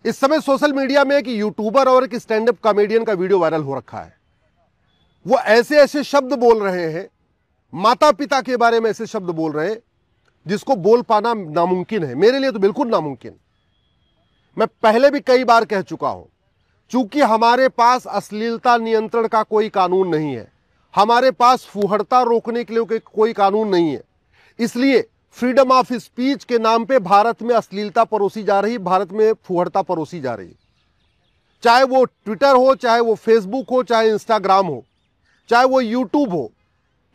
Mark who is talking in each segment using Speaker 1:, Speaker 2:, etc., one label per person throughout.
Speaker 1: इस समय social media में एक यूट्यूबर और एक स्टैंड अप कॉमेडियन का वीडियो वायरल हो रखा है। वो ऐसे ऐसे शब्द बोल रहे हैं, माता पिता के बारे में ऐसे शब्द बोल रहे हैं जिसको बोल पाना नामुमकिन है। मेरे लिए तो बिल्कुल नामुमकिन। मैं पहले भी कई बार कह चुका हूं, चूंकि हमारे पास अश्लीलता नियंत्रण का कोई कानून नहीं है, हमारे पास फूहड़ता रोकने के लिए कोई कानून नहीं है, इसलिए फ्रीडम ऑफ स्पीच के नाम पे भारत में अश्लीलता परोसी जा रही, भारत में फूहड़ता परोसी जा रही। चाहे वो ट्विटर हो, चाहे वो फेसबुक हो, चाहे इंस्टाग्राम हो, चाहे वो यूट्यूब हो,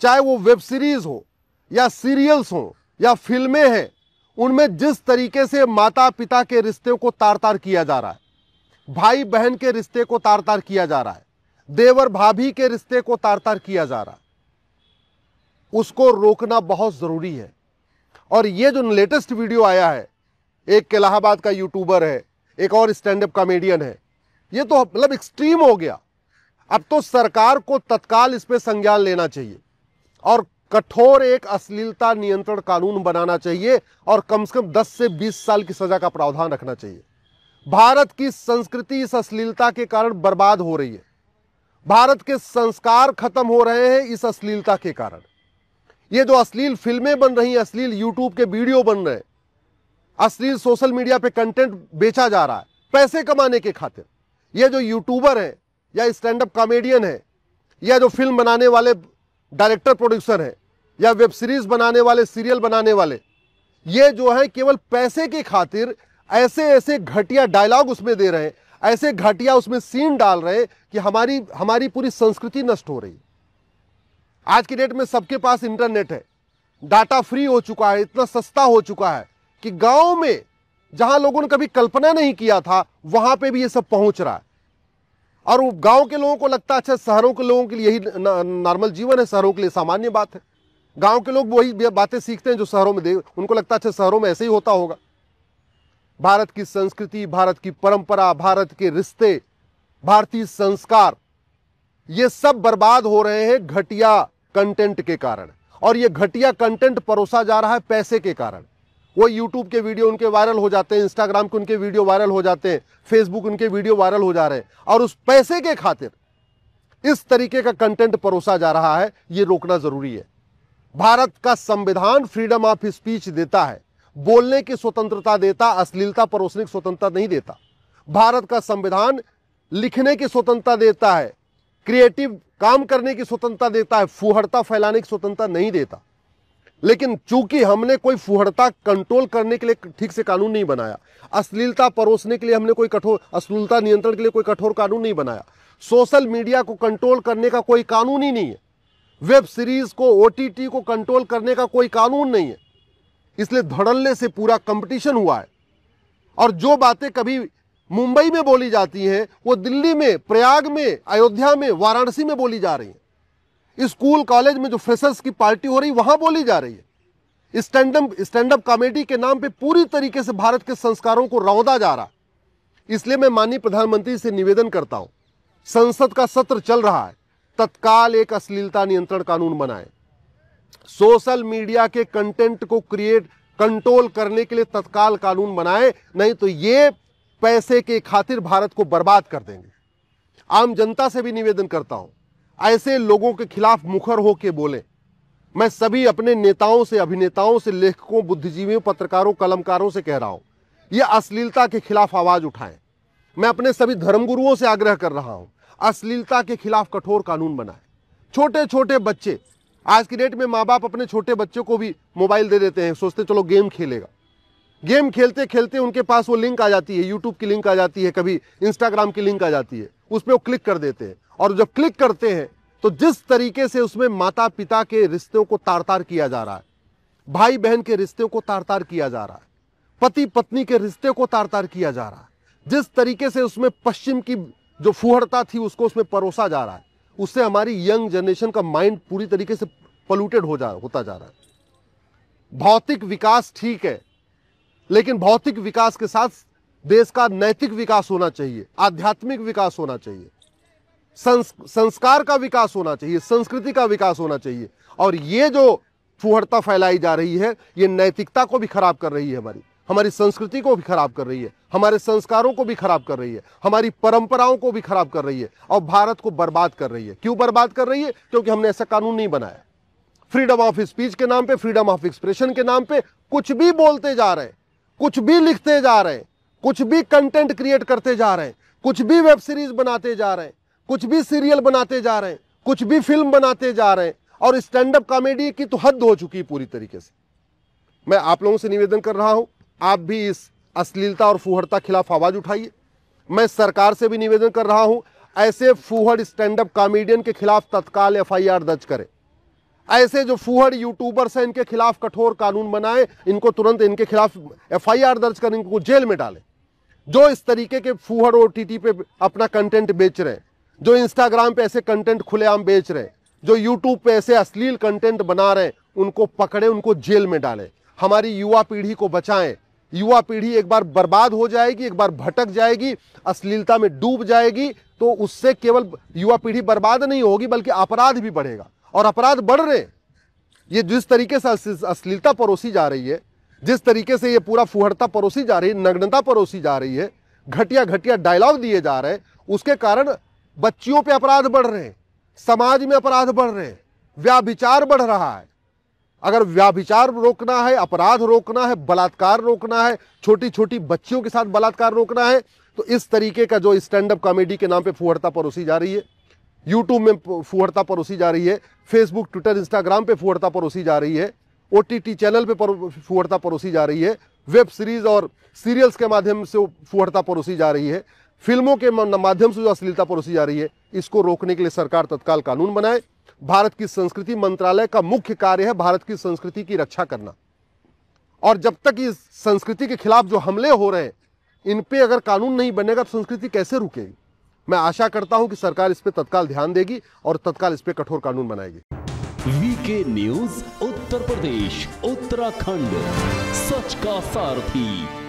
Speaker 1: चाहे वो वेब सीरीज हो या सीरियल्स हो या फिल्में हैं, उनमें जिस तरीके से माता पिता के रिश्ते को तार तार किया जा रहा है, भाई बहन के रिश्ते को तार तार किया जा रहा है, देवर भाभी के रिश्ते को तार तार किया जा रहा है, उसको रोकना बहुत जरूरी है। और ये जो लेटेस्ट वीडियो आया है, एक इलाहाबाद का यूट्यूबर है, एक और स्टैंड अप कॉमेडियन है, ये तो मतलब एक्सट्रीम हो गया। अब तो सरकार को तत्काल इस पे संज्ञान लेना चाहिए और कठोर एक अश्लीलता नियंत्रण कानून बनाना चाहिए और कम से कम 10 से 20 साल की सजा का प्रावधान रखना चाहिए। भारत की संस्कृति इस अश्लीलता के कारण बर्बाद हो रही है। भारत के संस्कार खत्म हो रहे हैं इस अश्लीलता के कारण। ये जो अश्लील फिल्में बन रही हैं, अश्लील यूट्यूब के वीडियो बन रहे हैं, अश्लील सोशल मीडिया पे कंटेंट बेचा जा रहा है पैसे कमाने के खातिर। ये जो यूट्यूबर है या स्टैंड अप कॉमेडियन है या जो फिल्म बनाने वाले डायरेक्टर प्रोड्यूसर हैं या वेब सीरीज बनाने वाले, सीरियल बनाने वाले, ये जो है केवल पैसे के खातिर ऐसे ऐसे घटिया डायलॉग उसमें दे रहे हैं, ऐसे घटिया उसमें सीन डाल रहे हैं कि हमारी पूरी संस्कृति नष्ट हो रही है। आज की डेट में सबके पास इंटरनेट है, डाटा फ्री हो चुका है, इतना सस्ता हो चुका है कि गांव में जहां लोगों ने कभी कल्पना नहीं किया था वहां पे भी ये सब पहुंच रहा है। और वो गांव के लोगों को लगता है अच्छा शहरों के लोगों के लिए यही नॉर्मल जीवन है, शहरों के लिए सामान्य बात है। गांव के लोग वही बातें सीखते हैं जो शहरों में उनको लगता है अच्छा शहरों में ऐसे ही होता होगा। भारत की संस्कृति, भारत की परंपरा, भारत के रिश्ते, भारतीय संस्कार, ये सब बर्बाद हो रहे हैं घटिया कंटेंट के कारण। और ये घटिया कंटेंट परोसा जा रहा है पैसे के कारण। वो यूट्यूब के वीडियो उनके वायरल हो जाते हैं, इंस्टाग्राम के उनके वीडियो वायरल हो जाते हैं, फेसबुक उनके वीडियो वायरल हो जा रहे हैं, और उस पैसे के खातिर इस तरीके का कंटेंट परोसा जा रहा है। ये रोकना जरूरी है। भारत का संविधान फ्रीडम ऑफ स्पीच देता है, बोलने की स्वतंत्रता देता, अश्लीलता परोसने की स्वतंत्रता नहीं देता। भारत का संविधान लिखने की स्वतंत्रता देता है, क्रिएटिव काम करने की स्वतंत्रता देता है, फूहड़ता फैलाने की स्वतंत्रता नहीं देता। लेकिन चूंकि हमने कोई फूहड़ता कंट्रोल करने के लिए ठीक से कानून नहीं बनाया, अश्लीलता परोसने के लिए हमने कोई कठोर, अश्लीलता नियंत्रण के लिए कोई कठोर कानून नहीं बनाया, सोशल मीडिया को कंट्रोल करने का कोई कानून ही नहीं है, वेब सीरीज को, ओटीटी को कंट्रोल करने का कोई कानून नहीं है, इसलिए धड़ल्ले से पूरा कंपटीशन हुआ है। और जो बातें कभी मुंबई में बोली जाती हैं वो दिल्ली में, प्रयाग में, अयोध्या में, वाराणसी में बोली जा रही है। स्कूल कॉलेज में जो फ्रेशर्स की पार्टी हो रही वहां बोली जा रही है। स्टैंड अप कॉमेडी के नाम पे पूरी तरीके से भारत के संस्कारों को रौंदा जा रहा है। इसलिए मैं माननीय प्रधानमंत्री से निवेदन करता हूं, संसद का सत्र चल रहा है, तत्काल एक अश्लीलता नियंत्रण कानून बनाए, सोशल मीडिया के कंटेंट को कंट्रोल करने के लिए तत्काल कानून बनाए, नहीं तो ये पैसे के खातिर भारत को बर्बाद कर देंगे। आम जनता से भी निवेदन करता हूं, ऐसे लोगों के खिलाफ मुखर होकर बोले। मैं सभी अपने नेताओं से, अभिनेताओं से, लेखकों, बुद्धिजीवियों, पत्रकारों, कलमकारों से कह रहा हूं, ये अश्लीलता के खिलाफ आवाज उठाएं। मैं अपने सभी धर्मगुरुओं से आग्रह कर रहा हूं, अश्लीलता के खिलाफ कठोर कानून बनाएं। छोटे छोटे बच्चे, आज की डेट में माँ बाप अपने छोटे बच्चों को भी मोबाइल दे देते हैं, सोचते चलो गेम खेलेगा। गेम खेलते खेलते उनके पास वो लिंक आ जाती है, यूट्यूब की लिंक आ जाती है, कभी इंस्टाग्राम की लिंक आ जाती है, उस पर वो क्लिक कर देते हैं। और जब क्लिक करते हैं तो जिस तरीके से उसमें माता पिता के रिश्तों को तार तार किया जा रहा है, भाई बहन के रिश्तों को तार तार किया जा रहा है, पति पत्नी के रिश्ते को तार तार किया जा रहा है, जिस तरीके से उसमें पश्चिम की जो फूहड़ता थी उसको उसमें परोसा जा रहा है, उससे हमारी यंग जनरेशन का माइंड पूरी तरीके से पोल्यूटेड होता जा रहा है। भौतिक विकास ठीक है, लेकिन भौतिक विकास के साथ देश का नैतिक विकास होना चाहिए, आध्यात्मिक विकास होना चाहिए, संस्कार का विकास होना चाहिए, संस्कृति का विकास होना चाहिए। और ये जो फूहड़ता फैलाई जा रही है, ये नैतिकता को भी खराब कर रही है हमारी। हमारी संस्कृति को भी खराब कर रही है, हमारे संस्कारों को भी खराब कर रही है, हमारी परंपराओं को भी खराब कर रही है और भारत को बर्बाद कर रही है। क्यों बर्बाद कर रही है? क्योंकि हमने ऐसा कानून नहीं बनाया। फ्रीडम ऑफ स्पीच के नाम पे, फ्रीडम ऑफ एक्सप्रेशन के नाम पे कुछ भी बोलते जा रहे हैं, कुछ भी लिखते जा रहे हैं, कुछ भी कंटेंट क्रिएट करते जा रहे हैं, कुछ भी वेब सीरीज बनाते जा रहे हैं, कुछ भी सीरियल बनाते जा रहे हैं, कुछ भी फिल्म बनाते जा रहे हैं। और स्टैंड अप कॉमेडी की तो हद हो चुकी है पूरी तरीके से। मैं आप लोगों से निवेदन कर रहा हूं, आप भी इस अश्लीलता और फूहड़ता खिलाफ आवाज उठाइए। मैं सरकार से भी निवेदन कर रहा हूं, ऐसे फूहड़ स्टैंड अप कॉमेडियन के खिलाफ तत्काल एफआईआर दर्ज करें। ऐसे जो फूहड़ यूट्यूबर्स हैं इनके खिलाफ कठोर कानून बनाएं, इनको तुरंत इनके खिलाफ एफआईआर दर्ज कर इनको जेल में डालें। जो इस तरीके के फूहड़ ओटीटी पे अपना कंटेंट बेच रहे हैं, जो इंस्टाग्राम पे ऐसे कंटेंट खुलेआम बेच रहे हैं, जो यूट्यूब पे ऐसे अश्लील कंटेंट बना रहे हैं, उनको पकड़े, उनको जेल में डालें। हमारी युवा पीढ़ी को बचाएं। युवा पीढ़ी एक बार बर्बाद हो जाएगी, एक बार भटक जाएगी, अश्लीलता में डूब जाएगी, तो उससे केवल युवा पीढ़ी बर्बाद नहीं होगी बल्कि अपराध भी बढ़ेगा। और अपराध बढ़ रहे हैं। ये जिस तरीके से अश्लीलता परोसी जा रही है, जिस तरीके से ये पूरा फुहड़ता परोसी जा रही है, नग्नता परोसी जा रही है, घटिया घटिया डायलॉग दिए जा रहे हैं, उसके कारण बच्चियों पे अपराध बढ़ रहे हैं, समाज में अपराध बढ़ रहे हैं, व्याभिचार बढ़ रहा है। अगर व्याभिचार रोकना है, अपराध रोकना है, बलात्कार रोकना है, छोटी छोटी बच्चियों के साथ बलात्कार रोकना है, तो इस तरीके का जो स्टैंड अप कॉमेडी के नाम पे फुहड़ता परोसी जा रही है, यूट्यूब में फुहड़ता परोसी जा रही है, फेसबुक, ट्विटर, इंस्टाग्राम पे फुहड़ता परोसी जा रही है, ओटीटी चैनल पे फुहड़ता परोसी जा रही है, वेब सीरीज और सीरियल्स के माध्यम से फुहड़ता परोसी जा रही है, फिल्मों के माध्यम से जो अश्लीलता परोसी जा रही है, इसको रोकने के लिए सरकार तत्काल कानून बनाए। भारत की संस्कृति मंत्रालय का मुख्य कार्य है भारत की संस्कृति की रक्षा करना। और जब तक इस संस्कृति के खिलाफ जो हमले हो रहे हैं, इन पे अगर कानून नहीं बनेगा तो संस्कृति कैसे रुकेगी? मैं आशा करता हूं कि सरकार इस पे तत्काल ध्यान देगी और तत्काल इस पे कठोर कानून बनाएगी।
Speaker 2: वीके न्यूज उत्तर प्रदेश उत्तराखंड, सच का सारथी।